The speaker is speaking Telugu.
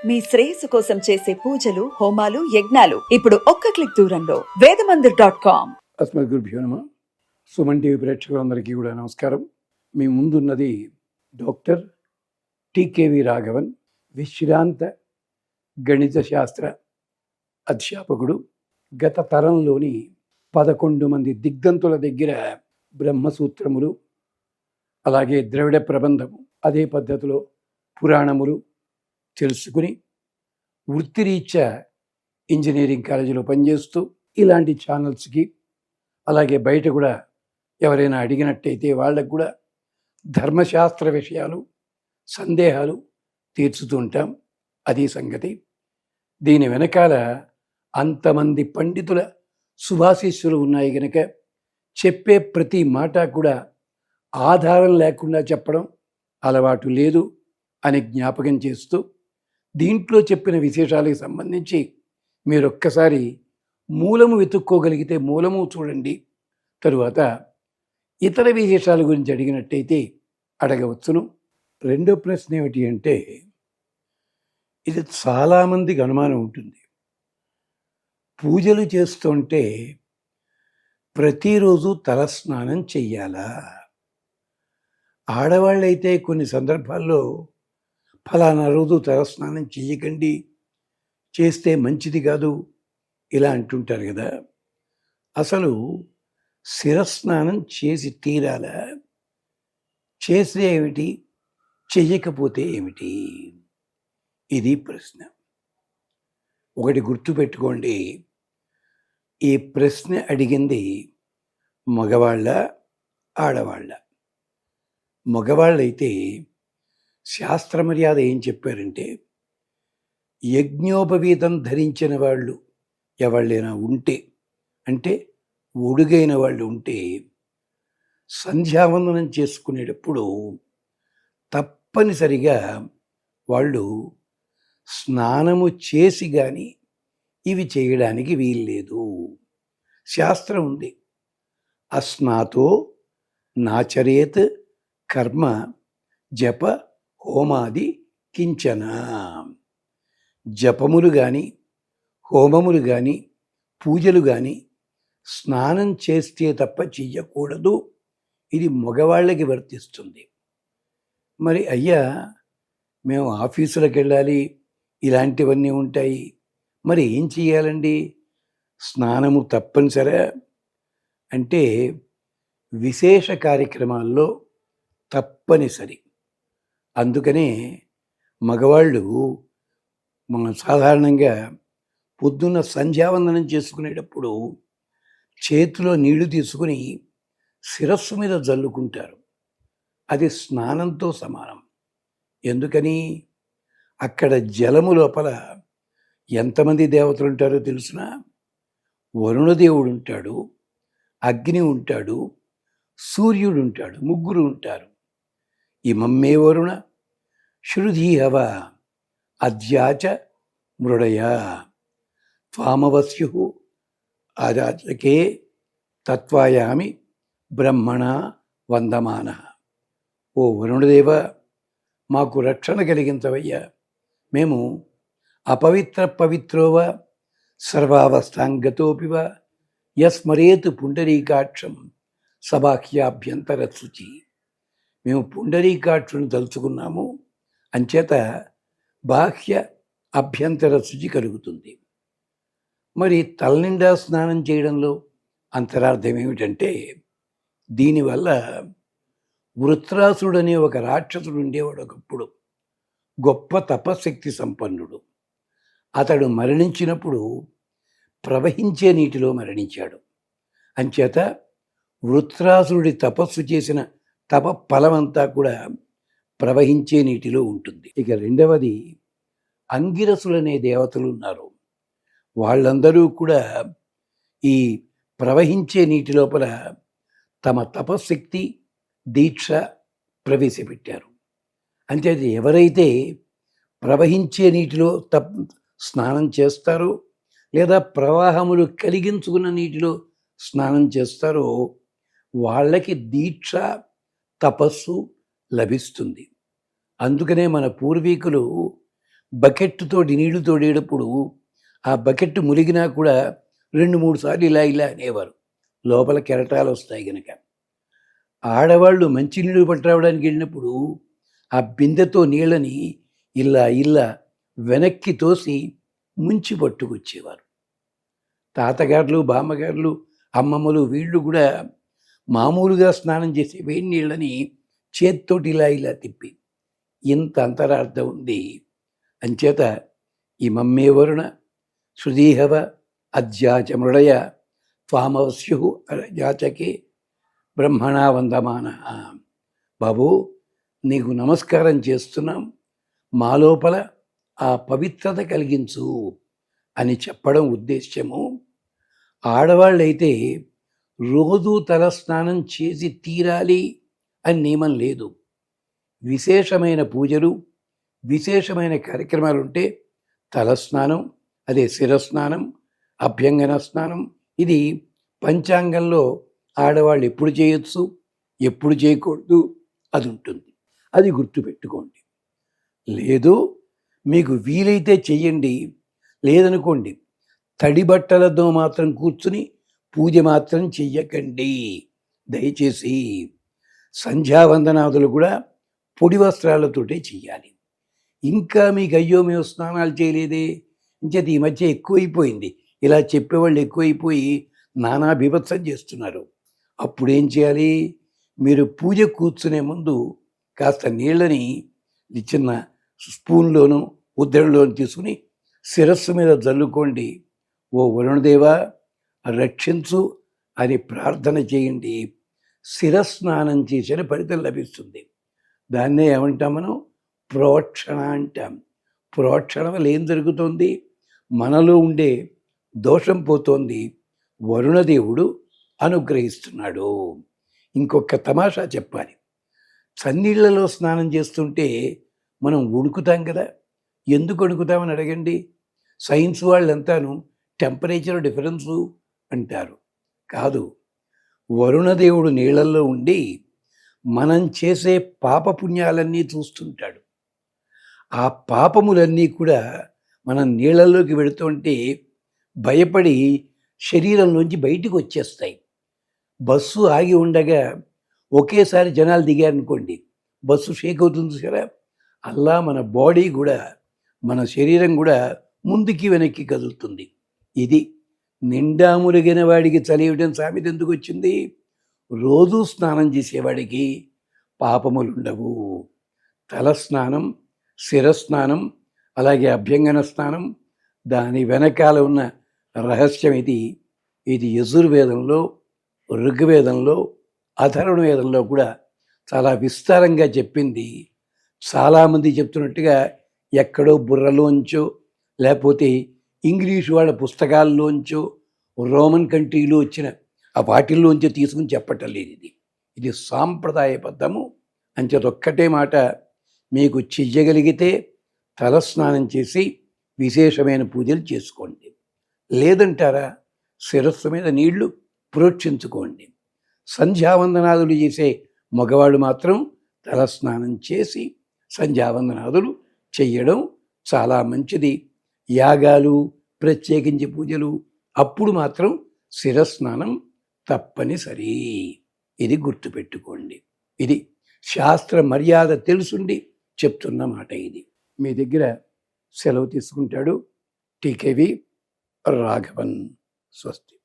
మీ శ్రేయస్సు కోసం చేసే పూజలు, హోమాలు, యజ్ఞాలు ఇప్పుడు ఒక్క క్లిక్ దూరంలో వేదమందిర్.com. అస్మద్గురుభ్యో నమః. సుమన్ టీవీ ప్రేక్షకులందరికీ కూడా నమస్కారం. మీ ముందున్నది డాక్టర్ టికేవి రాఘవన్, విశ్రాంత గణిత శాస్త్ర అధ్యాపకుడు. గత తరంలోని 11 మంది దిగ్దంతుల దగ్గర బ్రహ్మసూత్రములు, అలాగే ద్రవిడ ప్రబంధము, అదే పద్ధతిలో పురాణములు తెలుసుకుని వృత్తిరీత్యా ఇంజనీరింగ్ కాలేజీలో పనిచేస్తూ ఇలాంటి ఛానల్స్కి, అలాగే బయట కూడా ఎవరైనా అడిగినట్టయితే వాళ్ళకు కూడా ధర్మశాస్త్ర విషయాలు, సందేహాలు తీర్చుతూ ఉంటాం. అది సంగతి. దీని వెనకాల అంతమంది పండితుల శుభాశీస్సులు ఉన్నాయి కనుక చెప్పే ప్రతి మాట కూడా ఆధారం లేకుండా చెప్పడం అలవాటు లేదు అని జ్ఞాపకం చేస్తూ, దీంట్లో చెప్పిన విశేషాలకు సంబంధించి మీరొక్కసారి మూలము వెతుక్కోగలిగితే మూలము చూడండి. తరువాత ఇతర విశేషాల గురించి అడిగినట్టయితే అడగవచ్చును. రెండో ప్రశ్న ఏమిటి అంటే, ఇది చాలామందికి అనుమానం ఉంటుంది. పూజలు చేస్తుంటే ప్రతిరోజు తలస్నానం చెయ్యాలా? ఆడవాళ్ళైతే కొన్ని సందర్భాల్లో ఫలానా రోజు తలస్నానం చెయ్యకండి, చేస్తే మంచిది కాదు, ఇలా అంటుంటారు కదా. అసలు శిరస్నానం చేసి తీరాలా? చేస్తే ఏమిటి, చెయ్యకపోతే ఏమిటి? ఇది ప్రశ్న. ఒకటి గుర్తుపెట్టుకోండి, ఈ ప్రశ్న అడిగింది మగవాళ్ళ, ఆడవాళ్ళ. మగవాళ్ళైతే శాస్త్ర మర్యాద ఏం చెప్పారంటే, యజ్ఞోపవీతం ధరించిన వాళ్ళు ఎవళ్ళైనా ఉంటే, అంటే ఒడుగైన వాళ్ళు ఉంటే, సంధ్యావందనం చేసుకునేటప్పుడు తప్పనిసరిగా వాళ్ళు స్నానము చేసి కానీ ఇవి చేయడానికి వీల్లేదు. శాస్త్రం ఉంది, అస్నాతో నాచరేత్ కర్మ జప హోమాది కించన. జపములు కానీ, హోమములు కానీ, పూజలు కానీ స్నానం చేస్తే తప్ప చెయ్యకూడదు. ఇది మగవాళ్ళకి వర్తిస్తుంది. మరి అయ్యా, మేము ఆఫీసులకు వెళ్ళాలి, ఇలాంటివన్నీ ఉంటాయి, మరి ఏం చెయ్యాలండి? స్నానము తప్పనిసరా అంటే విశేష కార్యక్రమాల్లో తప్పనిసరి. అందుకనే మగవాళ్ళు మనం సాధారణంగా పొద్దున్న సంధ్యావందనం చేసుకునేటప్పుడు చేతిలో నీళ్లు తీసుకుని శిరస్సు మీద జల్లుకుంటారు. అది స్నానంతో సమానం. ఎందుకని? అక్కడ జలము లోపల ఎంతమంది దేవతలు ఉంటారో తెలుసునా? వరుణదేవుడు ఉంటాడు, అగ్ని ఉంటాడు, సూర్యుడు ఉంటాడు, ముగ్గురు ఉంటారు. ఇమమ్మే వరుణ శృధీహవ అద్యాచ మృడయ త్వామవస్యు ఆరాచకే తత్వాయామి బ్రహ్మణ వందమాన. ఓ వరుణదేవ, మాకు రక్షణ కలిగించవయ్యా. మేము అపవిత్ర పవిత్రోవ సర్వావస్థాంగతోపివ యస్మరేతు పుండరీకాక్షం సబాహ్యాభ్యంతర శుచి. మేము పుండరీకాక్షుని తలుచుకున్నాము, అంచేత బాహ్య అభ్యంతర శుచి కలుగుతుంది. మరి తలనిండా స్నానం చేయడంలో అంతరార్థం ఏమిటంటే, దీనివల్ల వృత్రాసుడనే ఒక రాక్షసుడు ఉండేవాడు ఒకప్పుడు. గొప్ప తపశక్తి సంపన్నుడు. అతడు మరణించినప్పుడు ప్రవహించే నీటిలో మరణించాడు. అంచేత వృత్రాసురుడి తపస్సు చేసిన తప ఫలమంతా కూడా ప్రవహించే నీటిలో ఉంటుంది. ఇక రెండవది, అంగిరసులనే దేవతలు ఉన్నారు. వాళ్ళందరూ కూడా ఈ ప్రవహించే నీటి లోపల తమ తపశక్తి, దీక్ష ప్రవేశపెట్టారు. అంటే ఎవరైతే ప్రవహించే నీటిలో స్నానం చేస్తారో, లేదా ప్రవాహములు కలిగించుకున్న నీటిలో స్నానం చేస్తారో, వాళ్ళకి దీక్ష, తపస్సు లభిస్తుంది. అందుకనే మన పూర్వీకులు బకెట్తోటి నీళ్లు తోడేటప్పుడు ఆ బకెట్ మునిగినా కూడా 2-3 సార్లు ఇలా ఇలా అనేవారు, లోపల కెరటాలు వస్తాయి గనక. ఆడవాళ్ళు మంచినీళ్ళు పట్టురావడానికి వెళ్ళినప్పుడు ఆ బిందెతో నీళ్ళని ఇలా ఇలా వెనక్కి తోసి ముంచి పట్టుకొచ్చేవారు. తాతగారులు, బామ్మగారులు, అమ్మమ్మలు వీళ్ళు కూడా మామూలుగా స్నానం చేసే వేడి నీళ్ళని చేత్తోటి ఇలా ఇలా తిప్పి, ఇంత అంతరార్థం ఉంది. అంచేత ఇమమ్మే వరుణ సుదీహవ అధ్యాచ మృడయ త్వామవస్యు యాచకే బ్రహ్మణా వందమాన. బాబు, నీకు నమస్కారం చేస్తున్నాం, మా లోపల ఆ పవిత్రత కలిగించు అని చెప్పడం ఉద్దేశ్యము. ఆడవాళ్ళైతే రోజు తలస్నానం చేసి తీరాలి అని నియమం లేదు. విశేషమైన పూజలు, విశేషమైన కార్యక్రమాలు ఉంటే తలస్నానం, అదే శిరస్నానం, అభ్యంగన స్నానం, ఇది పంచాంగంలో ఆడవాళ్ళు ఎప్పుడు చేయొచ్చు, ఎప్పుడు చేయకూడదు అది ఉంటుంది. అది గుర్తుపెట్టుకోండి. లేదు మీకు వీలైతే చెయ్యండి, లేదనుకోండి తడి బట్టలతో మాత్రం కూర్చుని పూజ మాత్రం చెయ్యకండి దయచేసి. సంధ్యావందనాదులు కూడా పొడి వస్త్రాలతోటే చెయ్యాలి. ఇంకా మీకు అయ్యో మేము స్నానాలు చేయలేదే, ఇంచేత ఈ మధ్య ఎక్కువైపోయింది, ఇలా చెప్పేవాళ్ళు ఎక్కువైపోయి నానా బీభత్సం చేస్తున్నారు. అప్పుడేం చేయాలి? మీరు పూజ కూర్చునే ముందు కాస్త నీళ్ళని చిన్న స్పూన్లోనూ ఉద్దరిలోనూ తీసుకుని శిరస్సు మీద జల్లుకోండి. ఓ వరుణదేవా రక్షించు అని ప్రార్థన చేయండి. శిరస్నానం చేసిన ఫలితం లభిస్తుంది. దాన్నే ఏమంటాం మనం? ప్రోక్షణ అంటాం. ప్రోక్షణ వల్ల ఏం జరుగుతుంది? మనలో ఉండే దోషం పోతోంది, వరుణదేవుడు అనుగ్రహిస్తున్నాడు. ఇంకొక తమాషా చెప్పాలి. చన్నీళ్లలో స్నానం చేస్తుంటే మనం ఉడుకుతాం కదా, ఎందుకు ఉడుకుతామని అడగండి. సైన్స్ వాళ్ళంతాను టెంపరేచర్ డిఫరెన్సు అంటారు. కాదు, వరుణదేవుడు నీళ్ళల్లో ఉండి మనం చేసే పాపపుణ్యాలన్నీ చూస్తుంటాడు. ఆ పాపములన్నీ కూడా మనం నీళ్ళల్లోకి వెళుతుంటే భయపడి శరీరంలోంచి బయటికి వచ్చేస్తాయి. బస్సు ఆగి ఉండగా ఒకేసారి జనాలు దిగారనుకోండి, బస్సు షేక్ అవుతుంది కదా, అలా మన బాడీ కూడా, మన శరీరం కూడా ముందుకి వెనక్కి కదులుతుంది. ఇది నిండా మురిగిన వాడికి చలియటం సామెత ఎందుకు వచ్చింది? రోజూ స్నానం చేసేవాడికి పాపములు ఉండవు. తలస్నానం, శిరస్నానం, అలాగే అభ్యంగన స్నానం, దాని వెనకాల ఉన్న రహస్యం ఇది. ఇది యజుర్వేదంలో, ఋగ్వేదంలో, అథర్వణ వేదంలో కూడా చాలా విస్తారంగా చెప్పింది. చాలామంది చెప్తున్నట్టుగా ఎక్కడో బుర్రలోంచో లేకపోతే ఇంగ్లీష్ వాళ్ళ పుస్తకాల్లోంచో రోమన్ కంట్రీలో వచ్చిన ఆ వాటిల్లోంచో తీసుకుని చెప్పటం లేదు. ఇది సాంప్రదాయబద్ధము. అంచేతొక్కటే మాట, మీకు చెయ్యగలిగితే తలస్నానం చేసి విశేషమైన పూజలు చేసుకోండి. లేదంటారా, శిరస్సు మీద నీళ్లు ప్రోక్షించుకోండి. సంధ్యావందనాదులు చేసే మగవాళ్ళు మాత్రం తలస్నానం చేసి సంధ్యావందనాదులు చెయ్యడం చాలా మంచిది. యాగాలు, ప్రత్యేకించి పూజలు అప్పుడు మాత్రం శిరస్నానం తప్పనిసరి. ఇది గుర్తుపెట్టుకోండి. ఇది శాస్త్ర మర్యాద తెలుసుండి చెప్తున్న మాట. ఇది మీ దగ్గర సెలవు తీసుకుంటాడు టీకేవి రాఘవన్. స్వస్తి.